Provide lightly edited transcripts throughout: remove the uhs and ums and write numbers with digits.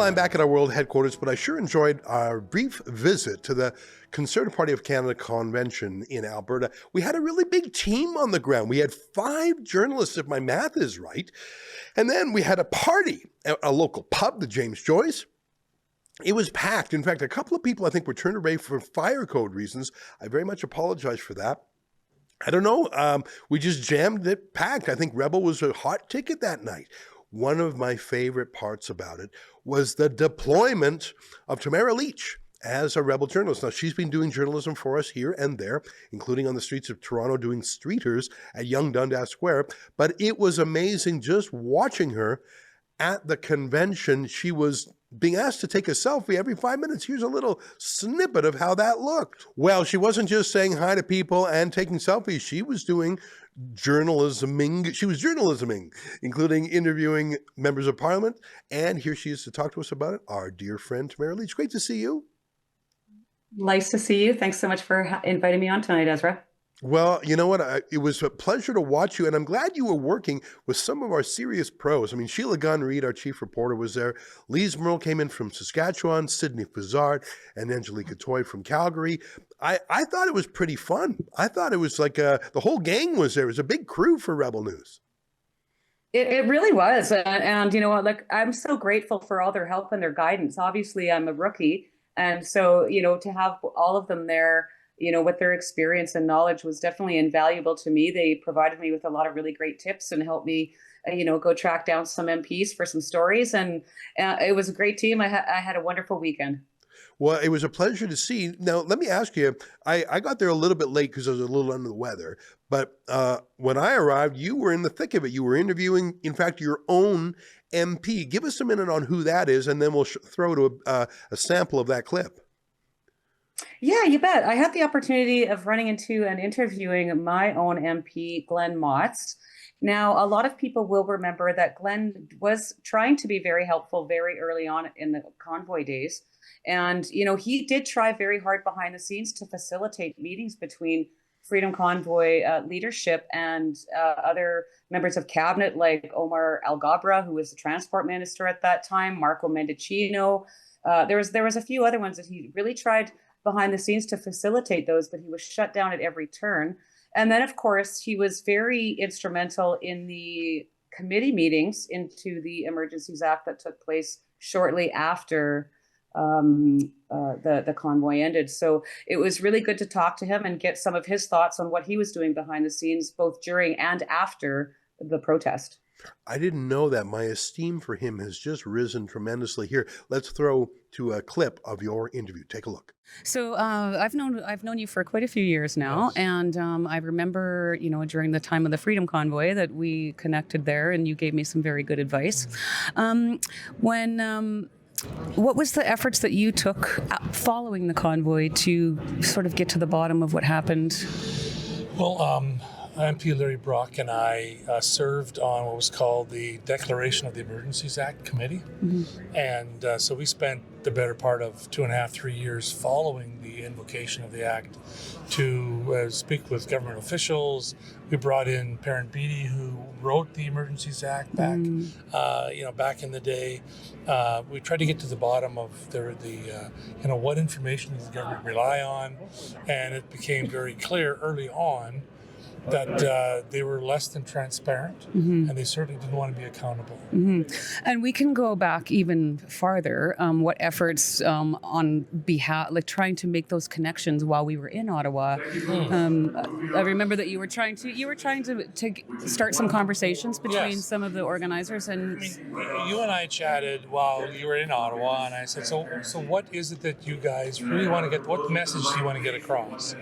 Well, I'm back at our world headquarters, but I sure enjoyed our brief visit to the Conservative Party of Canada convention in Alberta. We had a really big team on the ground. We had 5 journalists, if my math is right. And then we had a party at a local pub, the James Joyce. It was packed. In fact, a couple of people I think were turned away for fire code reasons. I very much apologize for that. I don't know. We just jammed it packed. I think Rebel was a hot ticket that night. One of my favorite parts about it was the deployment of Tamara Lich as a Rebel journalist. Now, she's been doing journalism for us here and there, including on the streets of Toronto doing streeters at Yonge Dundas Square. But it was amazing just watching her at the convention. She was being asked to take a selfie every 5 minutes. Here's a little snippet of how that looked. Well, she wasn't just saying hi to people and taking selfies. She was doing journalisming. She was journalisming, including interviewing members of parliament. And here she is to talk to us about it, our dear friend Tamara Lich. Great to see you. Nice to see you. Thanks so much for inviting me on tonight, Ezra. Well, you know what? It was a pleasure to watch you, and I'm glad you were working with some of our serious pros. I mean, Sheila Gunn-Reid, our chief reporter, was there. Lise Merle came in from Saskatchewan, Sydney Fazard, and Angelica Toy from Calgary. I thought it was pretty fun. I thought it was like the whole gang was there. It was a big crew for Rebel News. It really was. And you know what, like, I'm so grateful for all their help and their guidance. Obviously, I'm a rookie. And so, to have all of them there, with their experience and knowledge was definitely invaluable to me. They provided me with a lot of really great tips and helped me, go track down some MPs for some stories. And it was a great team. I had a wonderful weekend. Well, it was a pleasure to see. Now, let me ask you, I got there a little bit late because I was a little under the weather. But when I arrived, you were in the thick of it. You were interviewing, in fact, your own MP. Give us a minute on who that is, and then we'll throw to a sample of that clip. Yeah, you bet. I had the opportunity of running into and interviewing my own MP, Glenn Motz. Now, a lot of people will remember that Glenn was trying to be very helpful very early on in the convoy days. And, he did try very hard behind the scenes to facilitate meetings between Freedom Convoy leadership and other members of cabinet like Omar Al-Gabra, who was the transport minister at that time, Marco Mendicino. There was a few other ones that he really tried behind the scenes to facilitate those, but he was shut down at every turn. And then, of course, he was very instrumental in the committee meetings into the Emergencies Act that took place shortly after the convoy ended. So it was really good to talk to him and get some of his thoughts on what he was doing behind the scenes, both during and after the protest. I didn't know that. My esteem for him has just risen tremendously. Here, let's throw to a clip of your interview. Take a look. So I've known you for quite a few years now, yes. And I remember, during the time of the Freedom Convoy that we connected there, and you gave me some very good advice. What was the efforts that you took following the convoy to sort of get to the bottom of what happened? Well, MP Larry Brock and I served on what was called the Declaration of the Emergencies Act Committee. Mm-hmm. And so we spent the better part of 2.5, 3 years following the invocation of the act to speak with government officials. We brought in Perrin Beatty, who wrote the Emergencies Act back, back in the day. We tried to get to the bottom of what information does the government rely on, and it became very clear early on that they were less than transparent, mm-hmm. and they certainly didn't want to be accountable. Mm-hmm. And we can go back even farther. What efforts on behalf, like trying to make those connections while we were in Ottawa. I remember that you were trying to start some conversations between yes. some of the organizers. And you and I chatted while you were in Ottawa, and I said, so what is it that you guys really want to get? What message do you want to get across?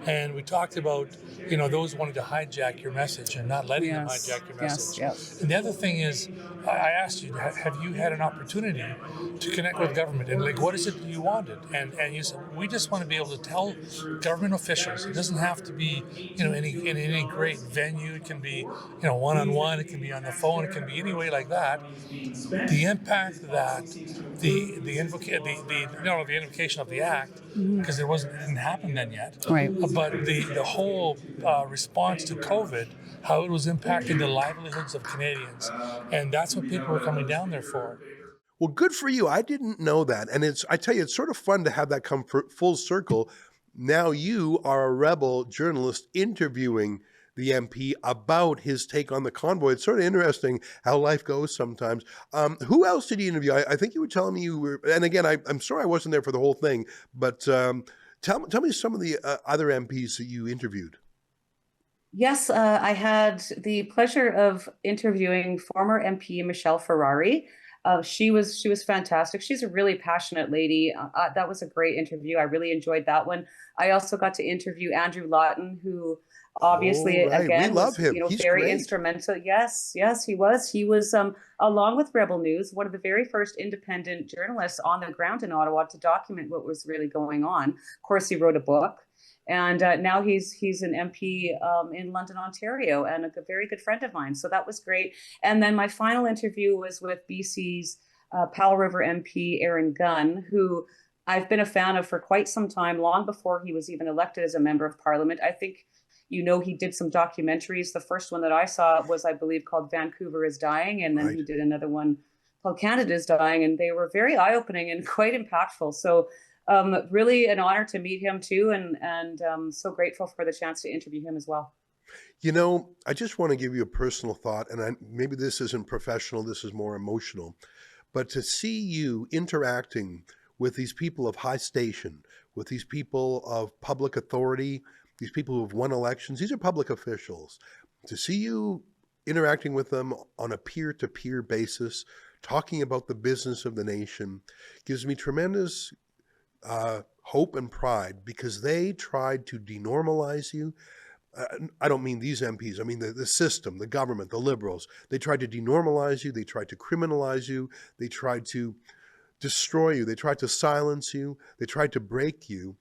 And we talked about, those wanting to hijack your message and not letting them hijack your message. Yes. And the other thing is, I asked you, have you had an opportunity to connect with government? And what is it that you wanted? And you said, we just want to be able to tell government officials. It doesn't have to be, in any great venue. It can be, one-on-one. It can be on the phone. It can be any way like that. The impact that the invocation of the act, because it didn't happen then yet. Right. But the whole response to COVID, how it was impacting the livelihoods of Canadians, and that's what people were coming down there for. Well, good for you. I didn't know that. And I tell you, it's sort of fun to have that come full circle. Now you are a rebel journalist interviewing the MP about his take on the convoy. It's sort of interesting how life goes sometimes. Who else did you interview? I think you were telling me you were, and again, I'm sorry I wasn't there for the whole thing, but tell me some of the other MPs that you interviewed. Yes, I had the pleasure of interviewing former MP Michelle Ferrari. She was fantastic. She's a really passionate lady. That was a great interview. I really enjoyed that one. I also got to interview Andrew Lawton, who Oh, obviously right. We again love was him. He's very great. instrumental. Yes, yes, he was. He was along with Rebel News, one of the very first independent journalists on the ground in Ottawa to document what was really going on. Of course, he wrote a book. And now he's an MP in London, Ontario, and a very good friend of mine. So that was great. And then my final interview was with BC's Powell River MP Aaron Gunn, who I've been a fan of for quite some time, long before he was even elected as a member of Parliament. I think he did some documentaries. The first one that I saw was, I believe, called Vancouver is Dying, and then Right. he did another one called Canada is Dying, and they were very eye-opening and quite impactful. So really an honor to meet him too, and so grateful for the chance to interview him as well. You know, I just want to give you a personal thought, and maybe this isn't professional, this is more emotional, but to see you interacting with these people of high station, with these people of public authority, these people who have won elections, these are public officials, to see you interacting with them on a peer-to-peer basis, talking about the business of the nation, gives me tremendous hope and pride, because they tried to denormalize you. I don't mean these MPs. I mean the system, the government, the Liberals. They tried to denormalize you. They tried to criminalize you. They tried to destroy you. They tried to silence you. They tried to break you.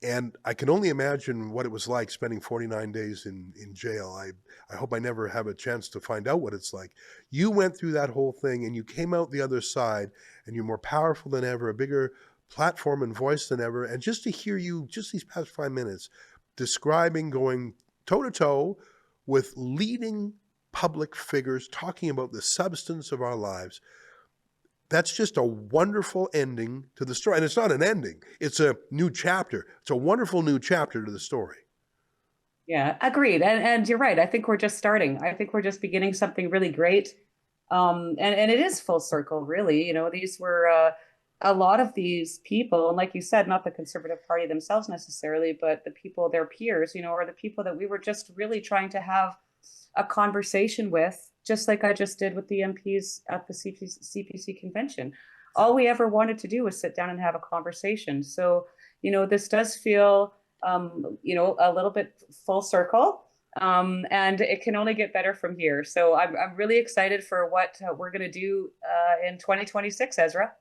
And I can only imagine what it was like spending 49 days in jail. I hope I never have a chance to find out what it's like. You went through that whole thing and you came out the other side, and you're more powerful than ever, a bigger platform and voice than ever. And just to hear you, just these past 5 minutes, describing going toe to toe with leading public figures, talking about the substance of our lives, that's just a wonderful ending to the story. And it's not an ending, it's a new chapter. It's a wonderful new chapter to the story. Yeah, agreed. And you're right. I think we're just starting. I think we're just beginning something really great. And it is full circle, really. These were a lot of these people, and like you said, not the Conservative Party themselves necessarily, but the people, their peers, or the people that we were just really trying to have a conversation with, just like I just did with the MPs at the CPC convention. All we ever wanted to do was sit down and have a conversation. So, this does feel, a little bit full circle. And it can only get better from here. So I'm really excited for what we're going to do in 2026, Ezra.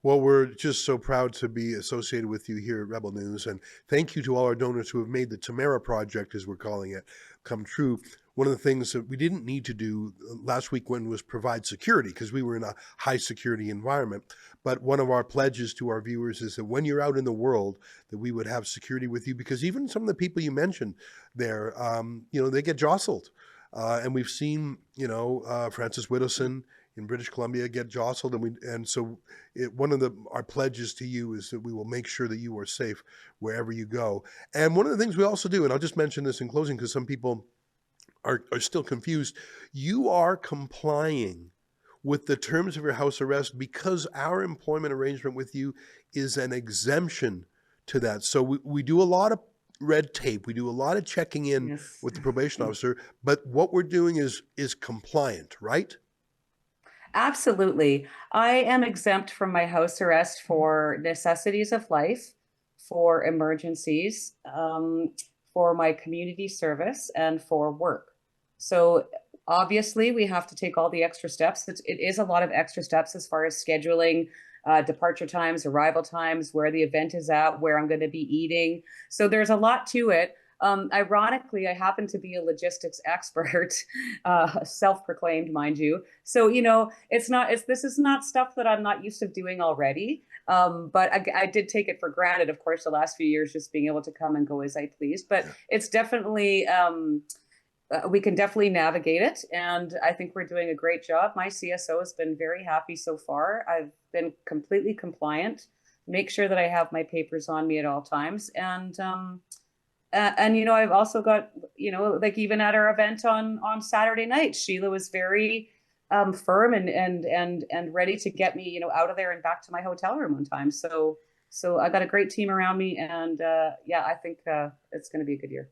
Well, we're just so proud to be associated with you here at Rebel News. And thank you to all our donors who have made the Tamara Project, as we're calling it, come true. One of the things that we didn't need to do last week was provide security, because we were in a high security environment. But one of our pledges to our viewers is that when you're out in the world, that we would have security with you, because even some of the people you mentioned there, they get jostled. And we've seen, Francis Widdowson in British Columbia get jostled, and so one of our pledges to you is that we will make sure that you are safe wherever you go. And one of the things we also do, and I'll just mention this in closing because some people are still confused, you are complying with the terms of your house arrest, because our employment arrangement with you is an exemption to that. So we do a lot of red tape. We do a lot of checking in Yes. with the probation officer, but what we're doing is compliant, right? Absolutely. I am exempt from my house arrest for necessities of life, for emergencies, for my community service, and for work. So obviously, we have to take all the extra steps. It is a lot of extra steps as far as scheduling departure times, arrival times, where the event is at, where I'm going to be eating. So there's a lot to it. Ironically, I happen to be a logistics expert, self-proclaimed, mind you. So, this is not stuff that I'm not used to doing already. But I did take it for granted, of course, the last few years, just being able to come and go as I please. But it's definitely we can definitely navigate it. And I think we're doing a great job. My CSO has been very happy so far. I've been completely compliant, make sure that I have my papers on me at all times. And I've also got, like even at our event on Saturday night, Sheila was very firm and ready to get me, out of there and back to my hotel room on time. So I got a great team around me, and I think it's going to be a good year.